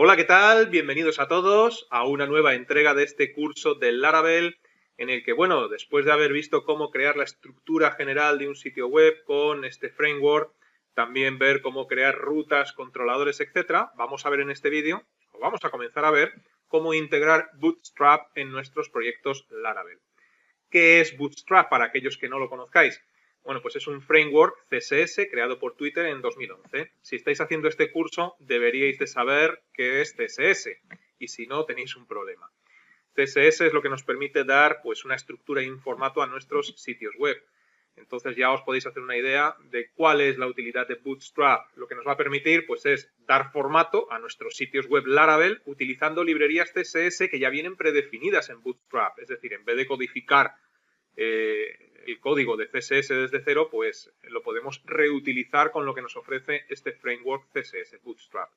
Hola, ¿qué tal? Bienvenidos a todos a una nueva entrega de este curso del Laravel en el que, bueno, después de haber visto cómo crear la estructura general de un sitio web con este framework, también ver cómo crear rutas, controladores, etcétera, vamos a ver en este vídeo, o vamos a comenzar a ver cómo integrar Bootstrap en nuestros proyectos Laravel. ¿Qué es Bootstrap para aquellos que no lo conozcáis? Bueno, pues es un framework CSS creado por Twitter en 2011. Si estáis haciendo este curso, deberíais de saber qué es CSS y si no, tenéis un problema. CSS es lo que nos permite dar pues, una estructura y un formato a nuestros sitios web. Entonces ya os podéis hacer una idea de cuál es la utilidad de Bootstrap. Lo que nos va a permitir pues, es dar formato a nuestros sitios web Laravel utilizando librerías CSS que ya vienen predefinidas en Bootstrap. Es decir, en vez de codificar el código de CSS desde cero, pues lo podemos reutilizar con lo que nos ofrece este framework CSS Bootstrap.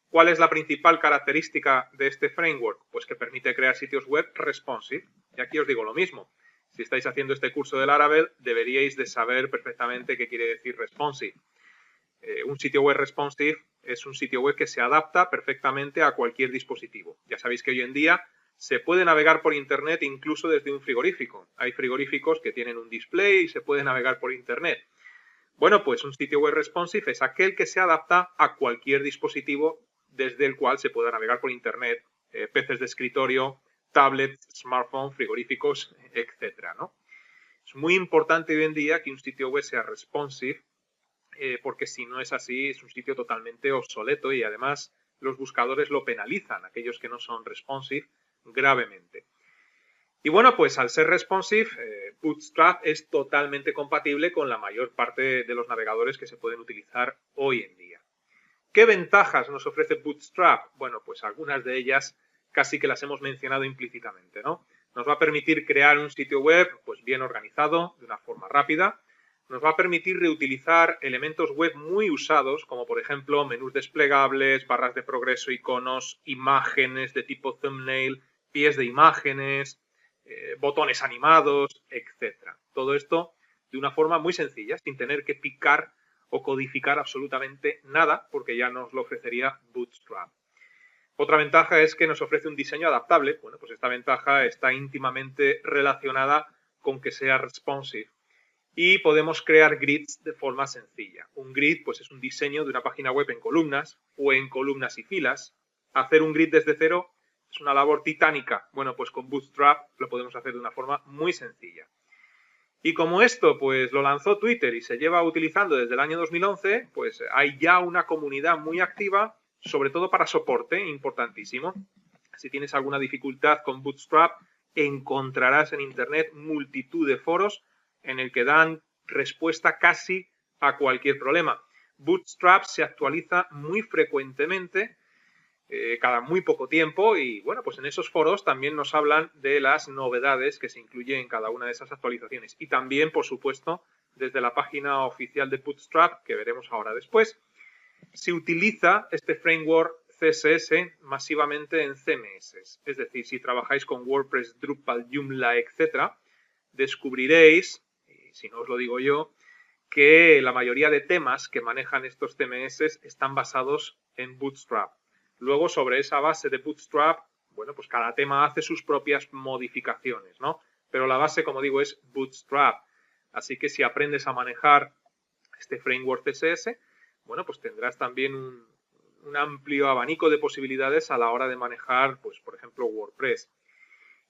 ¿Cuál es la principal característica de este framework? Pues que permite crear sitios web responsive. Y aquí os digo lo mismo. Si estáis haciendo este curso de Laravel, deberíais de saber perfectamente qué quiere decir responsive. Un sitio web responsive es un sitio web que se adapta perfectamente a cualquier dispositivo. Ya sabéis que hoy en día se puede navegar por Internet incluso desde un frigorífico. Hay frigoríficos que tienen un display y se puede navegar por Internet. Bueno, pues un sitio web responsive es aquel que se adapta a cualquier dispositivo desde el cual se pueda navegar por Internet, PCs de escritorio, tablets, smartphones, frigoríficos, etcétera, ¿no? Es muy importante hoy en día que un sitio web sea responsive, porque si no es así, es un sitio totalmente obsoleto y además los buscadores lo penalizan, aquellos que no son responsive, gravemente. Y bueno, pues al ser responsive, Bootstrap es totalmente compatible con la mayor parte de los navegadores que se pueden utilizar hoy en día. ¿Qué ventajas nos ofrece Bootstrap? Bueno, pues algunas de ellas casi que las hemos mencionado implícitamente, ¿no? Nos va a permitir crear un sitio web pues bien organizado, de una forma rápida. Nos va a permitir reutilizar elementos web muy usados, como por ejemplo menús desplegables, barras de progreso, iconos, imágenes de tipo thumbnail, pies de imágenes, botones animados, etc. Todo esto de una forma muy sencilla, sin tener que picar o codificar absolutamente nada, porque ya nos lo ofrecería Bootstrap. Otra ventaja es que nos ofrece un diseño adaptable. Bueno, pues esta ventaja está íntimamente relacionada con que sea responsive. Y podemos crear grids de forma sencilla. Un grid pues, es un diseño de una página web en columnas o en columnas y filas. Hacer un grid desde cero es una labor titánica. Bueno, pues con Bootstrap lo podemos hacer de una forma muy sencilla. Y como esto pues lo lanzó Twitter y se lleva utilizando desde el año 2011, pues hay ya una comunidad muy activa, sobre todo para soporte, importantísimo. Si tienes alguna dificultad con Bootstrap, encontrarás en Internet multitud de foros en el que dan respuesta casi a cualquier problema. Bootstrap se actualiza muy frecuentemente, cada muy poco tiempo, y bueno, pues en esos foros también nos hablan de las novedades que se incluyen en cada una de esas actualizaciones. Y también, por supuesto, desde la página oficial de Bootstrap, que veremos ahora después, se utiliza este framework CSS masivamente en CMS. Es decir, si trabajáis con WordPress, Drupal, Joomla, etc., descubriréis, y si no os lo digo yo, que la mayoría de temas que manejan estos CMS están basados en Bootstrap. Luego, sobre esa base de Bootstrap, bueno, pues cada tema hace sus propias modificaciones, ¿no? Pero la base, como digo, es Bootstrap. Así que si aprendes a manejar este framework CSS, bueno, pues tendrás también un amplio abanico de posibilidades a la hora de manejar, pues, por ejemplo, WordPress.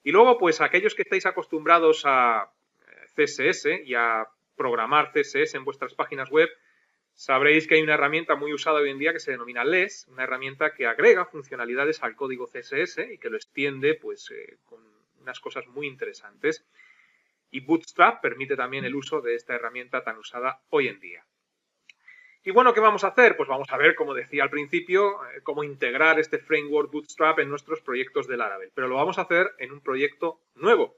Y luego, pues, aquellos que estáis acostumbrados a CSS y a programar CSS en vuestras páginas web, sabréis que hay una herramienta muy usada hoy en día que se denomina Less, una herramienta que agrega funcionalidades al código CSS y que lo extiende pues, con unas cosas muy interesantes. Y Bootstrap permite también el uso de esta herramienta tan usada hoy en día. Y bueno, ¿qué vamos a hacer? Pues vamos a ver, como decía al principio, cómo integrar este framework Bootstrap en nuestros proyectos de Laravel. Pero lo vamos a hacer en un proyecto nuevo.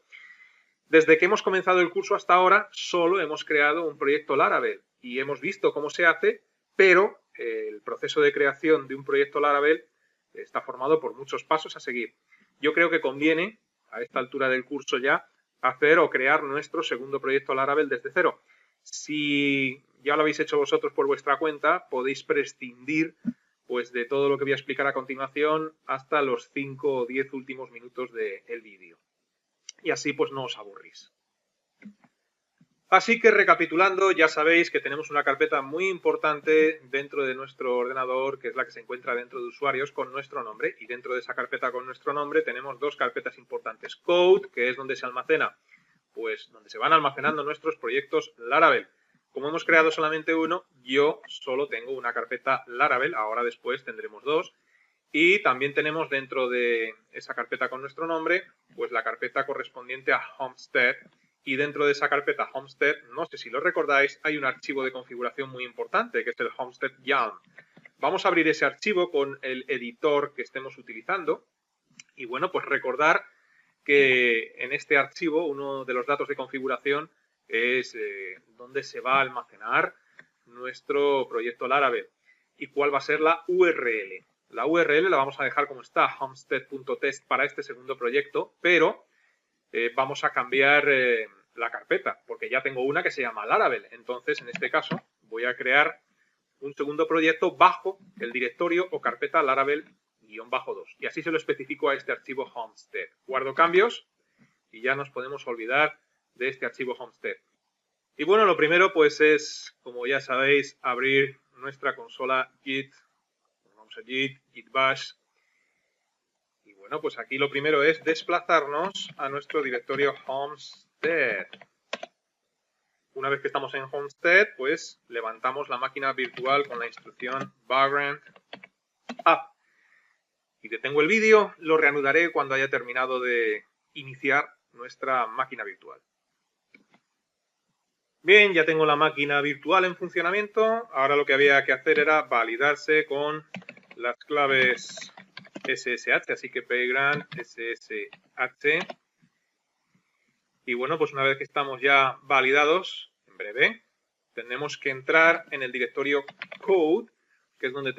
Desde que hemos comenzado el curso hasta ahora, solo hemos creado un proyecto Laravel y hemos visto cómo se hace, pero el proceso de creación de un proyecto Laravel está formado por muchos pasos a seguir. Yo creo que conviene, a esta altura del curso ya, hacer o crear nuestro segundo proyecto Laravel desde cero. Si ya lo habéis hecho vosotros por vuestra cuenta, podéis prescindir pues de todo lo que voy a explicar a continuación hasta los 5 o 10 últimos minutos del vídeo. Y así pues no os aburrís. Así que recapitulando, ya sabéis que tenemos una carpeta muy importante dentro de nuestro ordenador, que es la que se encuentra dentro de usuarios con nuestro nombre. Y dentro de esa carpeta con nuestro nombre tenemos dos carpetas importantes. Code, que es donde se almacena, pues donde se van almacenando nuestros proyectos Laravel. Como hemos creado solamente uno, yo solo tengo una carpeta Laravel, ahora después tendremos dos. Y también tenemos dentro de esa carpeta con nuestro nombre, pues la carpeta correspondiente a Homestead. Y dentro de esa carpeta Homestead, no sé si lo recordáis, hay un archivo de configuración muy importante, que es el Homestead YAML. Vamos a abrir ese archivo con el editor que estemos utilizando. Y bueno, pues recordar que en este archivo uno de los datos de configuración es dónde se va a almacenar nuestro proyecto Laravel y cuál va a ser la URL. La URL la vamos a dejar como está, homestead.test para este segundo proyecto, pero vamos a cambiar la carpeta, porque ya tengo una que se llama Laravel. Entonces, en este caso, voy a crear un segundo proyecto bajo el directorio o carpeta Laravel-2. Y así se lo especifico a este archivo Homestead. Guardo cambios y ya nos podemos olvidar de este archivo Homestead. Y bueno, lo primero pues es, como ya sabéis, abrir nuestra consola Git. Vamos a Git bash. Y bueno, pues aquí lo primero es desplazarnos a nuestro directorio Homestead. Una vez que estamos en Homestead, pues levantamos la máquina virtual con la instrucción vagrant up. Y detengo el vídeo, lo reanudaré cuando haya terminado de iniciar nuestra máquina virtual. Bien, ya tengo la máquina virtual en funcionamiento. Ahora lo que había que hacer era validarse con las claves SSH, así que pgrant SSH. Y bueno, pues una vez que estamos ya validados, en breve, tenemos que entrar en el directorio code, que es donde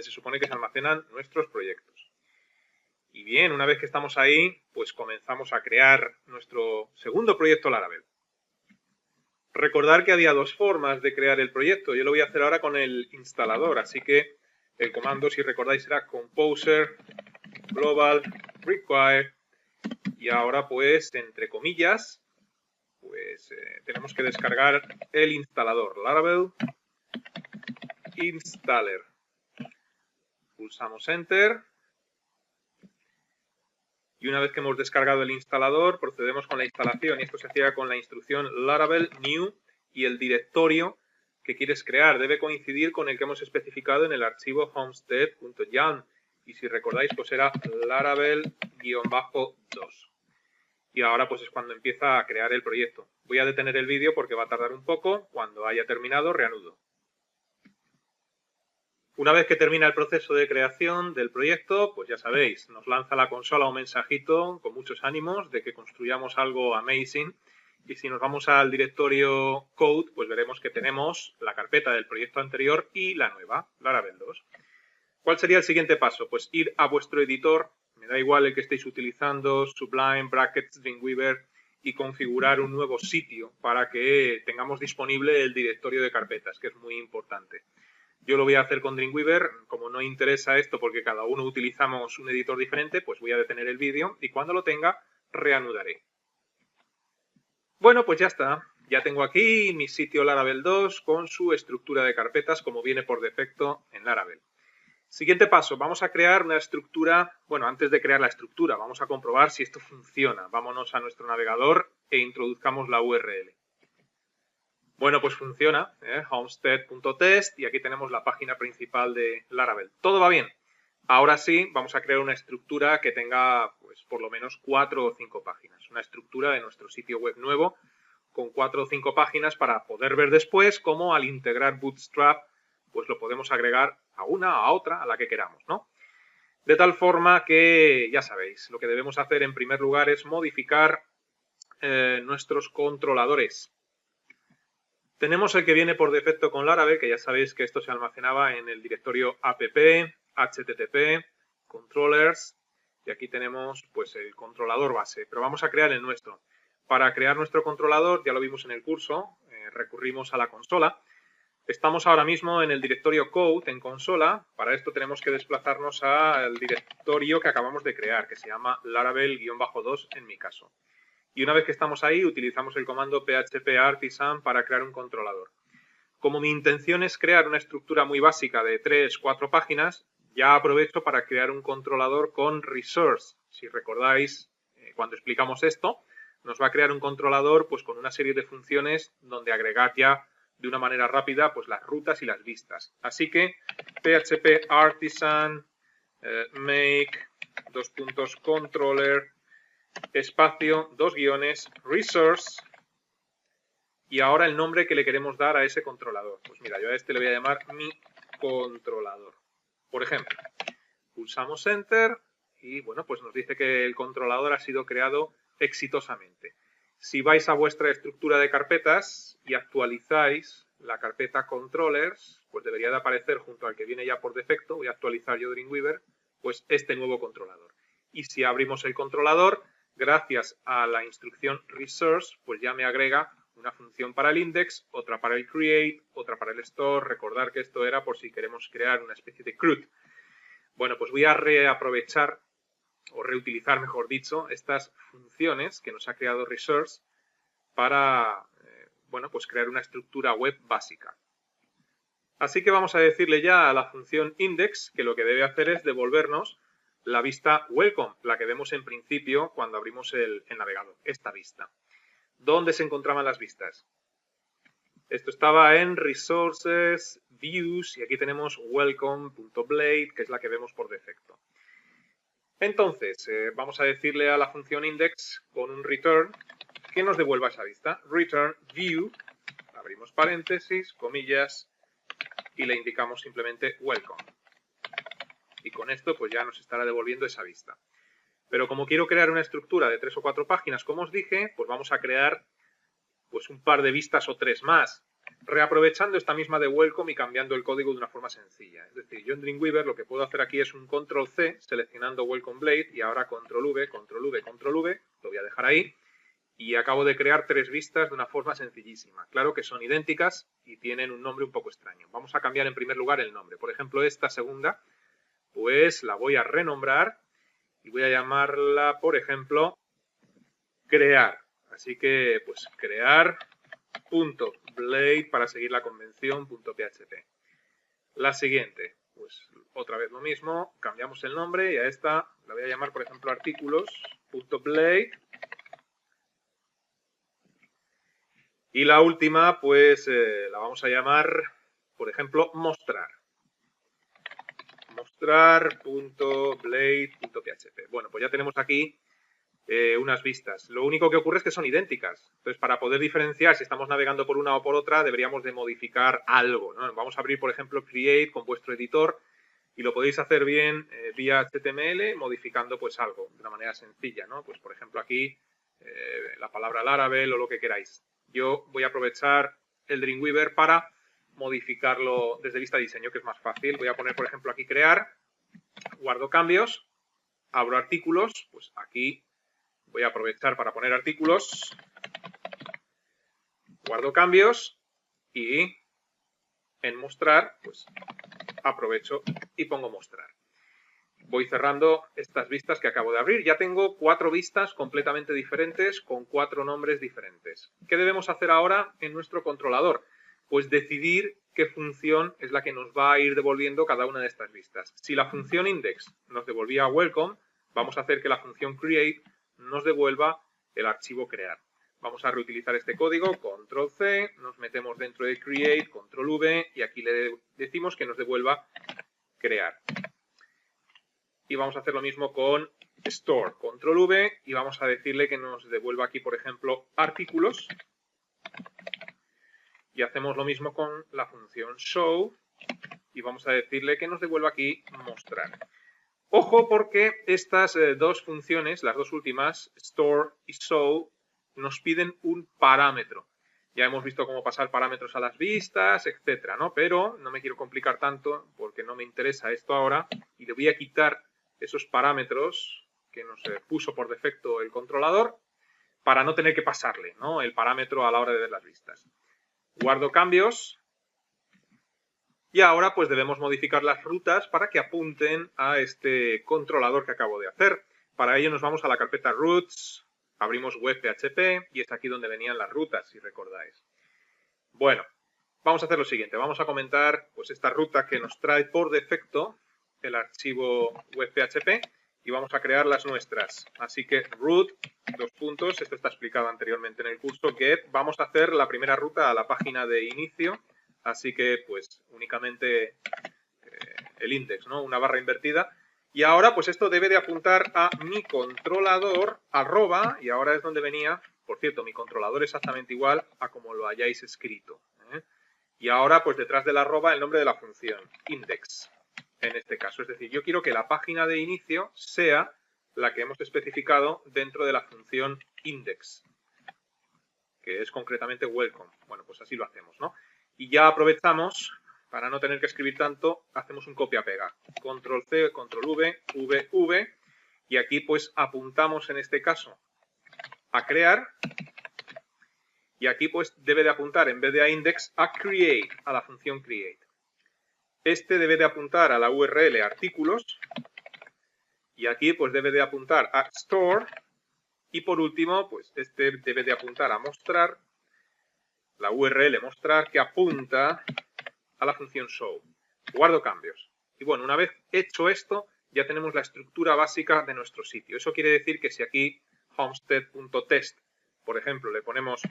se supone que se almacenan nuestros proyectos. Y bien, una vez que estamos ahí, pues comenzamos a crear nuestro segundo proyecto Laravel. Recordar que había dos formas de crear el proyecto. Yo lo voy a hacer ahora con el instalador, así que el comando, si recordáis, era composer global require. Y ahora, pues, entre comillas, pues tenemos que descargar el instalador Laravel installer. Pulsamos Enter. Y una vez que hemos descargado el instalador, procedemos con la instalación. Y esto se hacía con la instrucción Laravel new y el directorio que quieres crear debe coincidir con el que hemos especificado en el archivo homestead.yaml. Y si recordáis, pues era Laravel-2. Y ahora pues es cuando empieza a crear el proyecto. Voy a detener el vídeo porque va a tardar un poco. Cuando haya terminado, reanudo. Una vez que termina el proceso de creación del proyecto, pues ya sabéis, nos lanza la consola un mensajito con muchos ánimos de que construyamos algo amazing. Y si nos vamos al directorio code, pues veremos que tenemos la carpeta del proyecto anterior y la nueva, Laravel 2. ¿Cuál sería el siguiente paso? Pues ir a vuestro editor, me da igual el que estéis utilizando, Sublime, Brackets, Dreamweaver, y configurar un nuevo sitio para que tengamos disponible el directorio de carpetas, que es muy importante. Yo lo voy a hacer con Dreamweaver, como no interesa esto porque cada uno utilizamos un editor diferente, pues voy a detener el vídeo y cuando lo tenga, reanudaré. Bueno, pues ya está. Ya tengo aquí mi sitio Laravel 2 con su estructura de carpetas como viene por defecto en Laravel. Siguiente paso, vamos a crear una estructura, bueno, antes de crear la estructura, vamos a comprobar si esto funciona. Vámonos a nuestro navegador e introduzcamos la URL. Bueno, pues funciona, homestead.test y aquí tenemos la página principal de Laravel. Todo va bien. Ahora sí, vamos a crear una estructura que tenga pues por lo menos 4 o 5 páginas. Una estructura de nuestro sitio web nuevo con 4 o 5 páginas para poder ver después cómo al integrar Bootstrap pues lo podemos agregar a una, a otra, a la que queramos, ¿no? De tal forma que, ya sabéis, lo que debemos hacer en primer lugar es modificar nuestros controladores. Tenemos el que viene por defecto con Laravel, que ya sabéis que esto se almacenaba en el directorio app, http, controllers, y aquí tenemos pues el controlador base, pero vamos a crear el nuestro. Para crear nuestro controlador, ya lo vimos en el curso, recurrimos a la consola. Estamos ahora mismo en el directorio code en consola. Para esto tenemos que desplazarnos al directorio que acabamos de crear, que se llama Laravel-2 en mi caso. Y una vez que estamos ahí, utilizamos el comando php-artisan para crear un controlador. Como mi intención es crear una estructura muy básica de 3-4 páginas, ya aprovecho para crear un controlador con resource. Si recordáis, cuando explicamos esto, nos va a crear un controlador pues con una serie de funciones donde agregar ya de una manera rápida pues las rutas y las vistas. Así que php artisan make controller espacio, dos guiones, resource, y ahora el nombre que le queremos dar a ese controlador. Pues mira, yo a este le voy a llamar mi controlador. Por ejemplo, pulsamos Enter y bueno, pues nos dice que el controlador ha sido creado exitosamente. Si vais a vuestra estructura de carpetas y actualizáis la carpeta controllers, pues debería de aparecer junto al que viene ya por defecto, voy a actualizar yo Dreamweaver, pues este nuevo controlador. Y si abrimos el controlador, gracias a la instrucción resource, pues ya me agrega una función para el index, otra para el create, otra para el store. Recordar que esto era por si queremos crear una especie de CRUD. Bueno, pues voy a reaprovechar o reutilizar, mejor dicho, estas funciones que nos ha creado resource para, bueno, pues crear una estructura web básica. Así que vamos a decirle ya a la función index que lo que debe hacer es devolvernos la vista welcome, la que vemos en principio cuando abrimos el navegador, esta vista. ¿Dónde se encontraban las vistas? Esto estaba en Resources, Views, y aquí tenemos welcome.blade, que es la que vemos por defecto. Entonces, vamos a decirle a la función index con un return que nos devuelva esa vista. Return view, abrimos paréntesis, comillas, y le indicamos simplemente welcome. Y con esto pues ya nos estará devolviendo esa vista. Pero como quiero crear una estructura de 3 o 4 páginas, como os dije, pues vamos a crear pues un par de vistas o 3 más, reaprovechando esta misma de welcome y cambiando el código de una forma sencilla. Es decir, yo en Dreamweaver lo que puedo hacer aquí es un control C seleccionando welcome blade y ahora control V, control V, control V, lo voy a dejar ahí y acabo de crear 3 vistas de una forma sencillísima. Claro que son idénticas y tienen un nombre un poco extraño. Vamos a cambiar en primer lugar el nombre. Por ejemplo, esta segunda, pues la voy a renombrar y voy a llamarla, por ejemplo, crear. Así que, pues, crear.blade para seguir la convención .php. La siguiente, pues, otra vez lo mismo, cambiamos el nombre y a esta la voy a llamar, por ejemplo, artículos.blade. Y la última, pues, la vamos a llamar, por ejemplo, mostrar. Mostrar.blade.php. Bueno, pues ya tenemos aquí unas vistas. Lo único que ocurre es que son idénticas. Entonces, para poder diferenciar si estamos navegando por una o por otra, deberíamos de modificar algo, ¿no? Vamos a abrir, por ejemplo, Create con vuestro editor y lo podéis hacer bien vía HTML modificando pues algo de una manera sencilla, ¿no? Pues, por ejemplo, aquí la palabra Laravel o lo que queráis. Yo voy a aprovechar el Dreamweaver para modificarlo desde vista diseño, que es más fácil. Voy a poner, por ejemplo, aquí crear, guardo cambios, abro artículos, pues aquí voy a aprovechar para poner artículos, guardo cambios y en mostrar, pues aprovecho y pongo mostrar. Voy cerrando estas vistas que acabo de abrir. Ya tengo 4 vistas completamente diferentes con 4 nombres diferentes. ¿Qué debemos hacer ahora en nuestro controlador? Pues decidir qué función es la que nos va a ir devolviendo cada una de estas vistas. Si la función index nos devolvía welcome, vamos a hacer que la función create nos devuelva el archivo crear. Vamos a reutilizar este código, control C, nos metemos dentro de create, control V y aquí le decimos que nos devuelva crear. Y vamos a hacer lo mismo con store, control V, y vamos a decirle que nos devuelva aquí, por ejemplo, artículos. Y hacemos lo mismo con la función show y vamos a decirle que nos devuelva aquí mostrar. Ojo porque estas dos funciones, las dos últimas, store y show, nos piden un parámetro. Ya hemos visto cómo pasar parámetros a las vistas, etcétera, ¿no? Pero no me quiero complicar tanto porque no me interesa esto ahora y le voy a quitar esos parámetros que nos puso por defecto el controlador para no tener que pasarle, ¿no?, el parámetro a la hora de ver las vistas. Guardo cambios Y ahora pues debemos modificar las rutas para que apunten a este controlador que acabo de hacer. Para ello nos vamos a la carpeta Routes, abrimos web.php y es aquí donde venían las rutas, si recordáis. Bueno, vamos a hacer lo siguiente. Vamos a comentar pues esta ruta que nos trae por defecto el archivo web.php y vamos a crear las nuestras. Así que root, esto está explicado anteriormente en el curso, get, vamos a hacer la primera ruta a la página de inicio. Así que, pues, únicamente el index, ¿no? Una barra invertida. Y ahora, pues esto debe de apuntar a mi controlador, arroba, y ahora es donde venía, por cierto, mi controlador exactamente igual a como lo hayáis escrito. Y ahora, pues detrás del arroba, el nombre de la función, index, en este caso. Es decir, yo quiero que la página de inicio sea la que hemos especificado dentro de la función index, que es concretamente welcome. Bueno, pues así lo hacemos, ¿no? Y ya aprovechamos, para no tener que escribir tanto, hacemos un copia-pega. Control C, Control V, V, V. Y aquí pues apuntamos en este caso a crear. Y aquí pues debe de apuntar en vez de a index a create, a la función create. Este debe de apuntar a la URL artículos. Y aquí pues debe de apuntar a store. Y por último pues este debe de apuntar a mostrar. La URL mostrar que apunta a la función show. Guardo cambios. Y bueno, una vez hecho esto, ya tenemos la estructura básica de nuestro sitio. Eso quiere decir que si aquí homestead.test, por ejemplo, le ponemos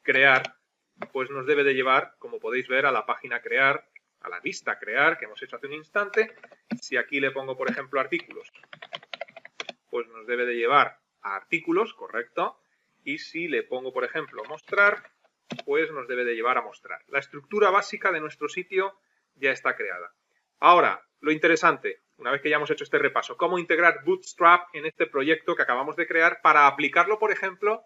crear, pues nos debe de llevar, como podéis ver, a la página crear, a la vista crear, que hemos hecho hace un instante. Si aquí le pongo, por ejemplo, artículos, pues nos debe de llevar a artículos, correcto. Y si le pongo, por ejemplo, mostrar, pues nos debe de llevar a mostrar. La estructura básica de nuestro sitio ya está creada. Ahora, lo interesante, una vez que ya hemos hecho este repaso, cómo integrar Bootstrap en este proyecto que acabamos de crear para aplicarlo, por ejemplo,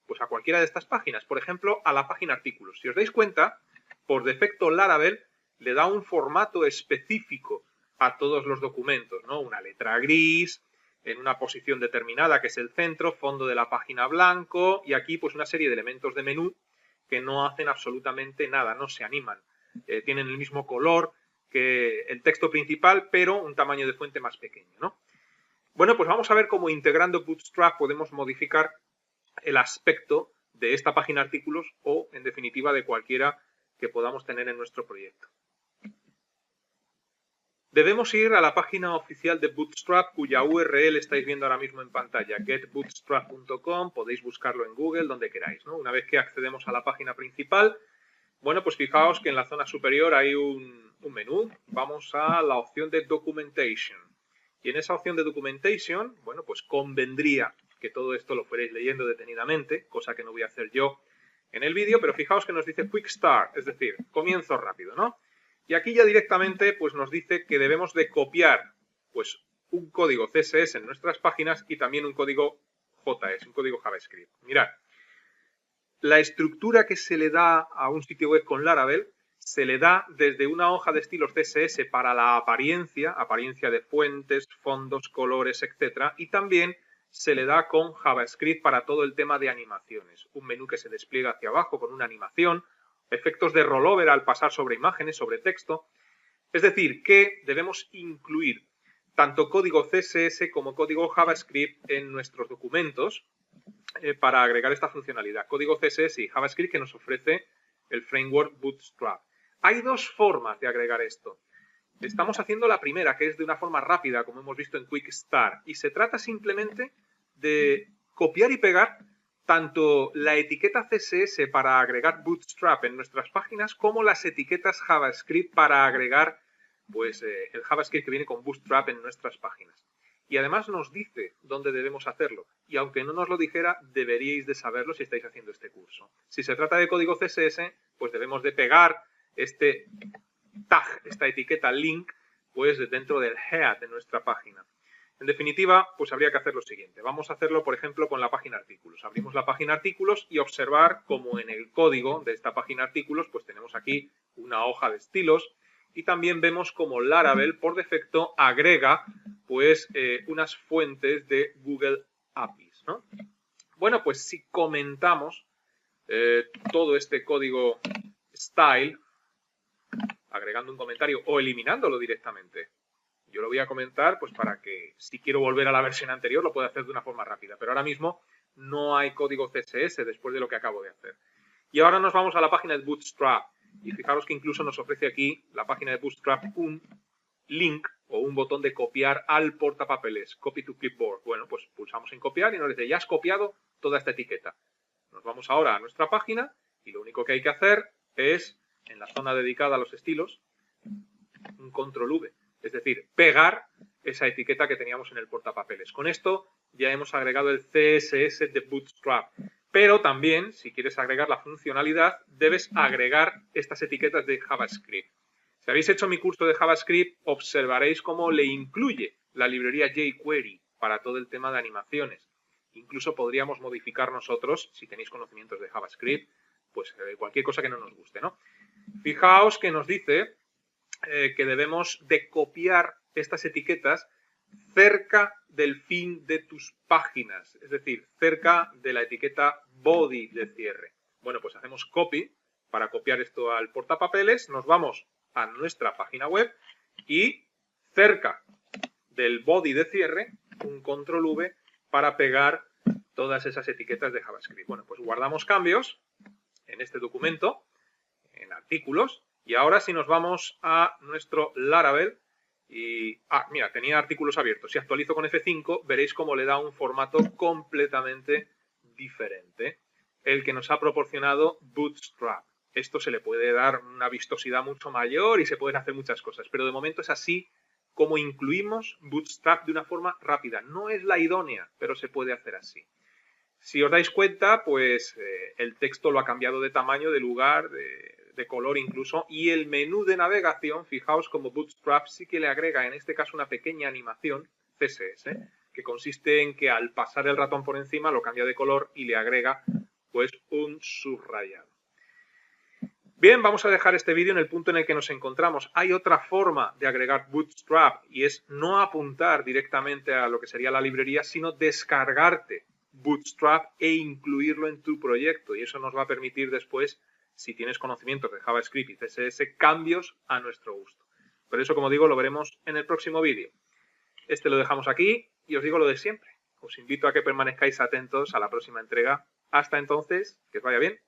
pues a cualquiera de estas páginas. Por ejemplo, a la página artículos. Si os dais cuenta, por defecto Laravel le da un formato específico a todos los documentos, ¿no? Una letra gris, en una posición determinada que es el centro, fondo de la página blanco y aquí pues una serie de elementos de menú que no hacen absolutamente nada, no se animan. Tienen el mismo color que el texto principal, pero un tamaño de fuente más pequeño, ¿no? Bueno, pues vamos a ver cómo integrando Bootstrap podemos modificar el aspecto de esta página artículos o, en definitiva, de cualquiera que podamos tener en nuestro proyecto. Debemos ir a la página oficial de Bootstrap, cuya URL estáis viendo ahora mismo en pantalla, getbootstrap.com, podéis buscarlo en Google, donde queráis, ¿no? Una vez que accedemos a la página principal, bueno, pues fijaos que en la zona superior hay un menú. Vamos a la opción de Documentation. Y en esa opción de Documentation, bueno, pues convendría que todo esto lo fuerais leyendo detenidamente, cosa que no voy a hacer yo en el vídeo, pero fijaos que nos dice Quick Start, es decir, comienzo rápido, ¿no? Y aquí ya directamente pues nos dice que debemos de copiar pues un código CSS en nuestras páginas y también un código JS, un código JavaScript. Mirad, la estructura que se le da a un sitio web con Laravel se le da desde una hoja de estilos CSS para la apariencia de fuentes, fondos, colores, etc. Y también se le da con JavaScript para todo el tema de animaciones. Un menú que se despliega hacia abajo con una animación, efectos de rollover al pasar sobre imágenes, sobre texto. Es decir, que debemos incluir tanto código CSS como código JavaScript en nuestros documentos para agregar esta funcionalidad. Código CSS y JavaScript que nos ofrece el framework Bootstrap. Hay dos formas de agregar esto. Estamos haciendo la primera, que es de una forma rápida, como hemos visto en Quick Start. Y se trata simplemente de copiar y pegar tanto la etiqueta CSS para agregar Bootstrap en nuestras páginas como las etiquetas JavaScript para agregar pues, el JavaScript que viene con Bootstrap en nuestras páginas. Y además nos dice dónde debemos hacerlo. Y aunque no nos lo dijera, deberíais de saberlo si estáis haciendo este curso. Si se trata de código CSS, pues debemos de pegar este tag, esta etiqueta link, pues dentro del head de nuestra página. En definitiva, pues habría que hacer lo siguiente. Vamos a hacerlo, por ejemplo, con la página artículos. Abrimos la página artículos y observar como en el código de esta página artículos, pues tenemos aquí una hoja de estilos y también vemos como Laravel por defecto agrega pues unas fuentes de Google APIs, ¿no? Bueno, pues si comentamos todo este código style, agregando un comentario o eliminándolo directamente. Yo lo voy a comentar pues para que si quiero volver a la versión anterior lo pueda hacer de una forma rápida, pero ahora mismo no hay código CSS después de lo que acabo de hacer. Y ahora nos vamos a la página de Bootstrap y fijaros que incluso nos ofrece aquí la página de Bootstrap un link o un botón de copiar al portapapeles, copy to clipboard. Bueno, pues pulsamos en copiar y nos dice ya has copiado toda esta etiqueta. Nos vamos ahora a nuestra página y lo único que hay que hacer es, en la zona dedicada a los estilos, un control V. Es decir, pegar esa etiqueta que teníamos en el portapapeles. Con esto ya hemos agregado el CSS de Bootstrap. Pero también, si quieres agregar la funcionalidad, debes agregar estas etiquetas de JavaScript. Si habéis hecho mi curso de JavaScript, observaréis cómo le incluye la librería jQuery para todo el tema de animaciones. Incluso podríamos modificar nosotros, si tenéis conocimientos de JavaScript, pues cualquier cosa que no nos guste, ¿no? Fijaos que nos dice que debemos de copiar estas etiquetas cerca del fin de tus páginas, es decir, cerca de la etiqueta body de cierre. Bueno, pues hacemos copy para copiar esto al portapapeles, nos vamos a nuestra página web y cerca del body de cierre, un control V para pegar todas esas etiquetas de JavaScript. Bueno, pues guardamos cambios en este documento, en artículos, y ahora si nos vamos a nuestro Laravel y... mira, tenía artículos abiertos. Si actualizo con F5, veréis cómo le da un formato completamente diferente, el que nos ha proporcionado Bootstrap. Esto se le puede dar una vistosidad mucho mayor y se pueden hacer muchas cosas, pero de momento es así como incluimos Bootstrap de una forma rápida. No es la idónea, pero se puede hacer así. Si os dais cuenta, pues el texto lo ha cambiado de tamaño, de lugar, de color incluso, y el menú de navegación, fijaos como Bootstrap sí que le agrega en este caso una pequeña animación CSS, que consiste en que al pasar el ratón por encima lo cambia de color y le agrega pues un subrayado. Bien, vamos a dejar este vídeo en el punto en el que nos encontramos. Hay otra forma de agregar Bootstrap y es no apuntar directamente a lo que sería la librería, sino descargarte Bootstrap e incluirlo en tu proyecto. Y eso nos va a permitir después, si tienes conocimientos de JavaScript y CSS, cambios a nuestro gusto. Pero eso, como digo, lo veremos en el próximo vídeo. Este lo dejamos aquí y os digo lo de siempre. Os invito a que permanezcáis atentos a la próxima entrega. Hasta entonces, que os vaya bien.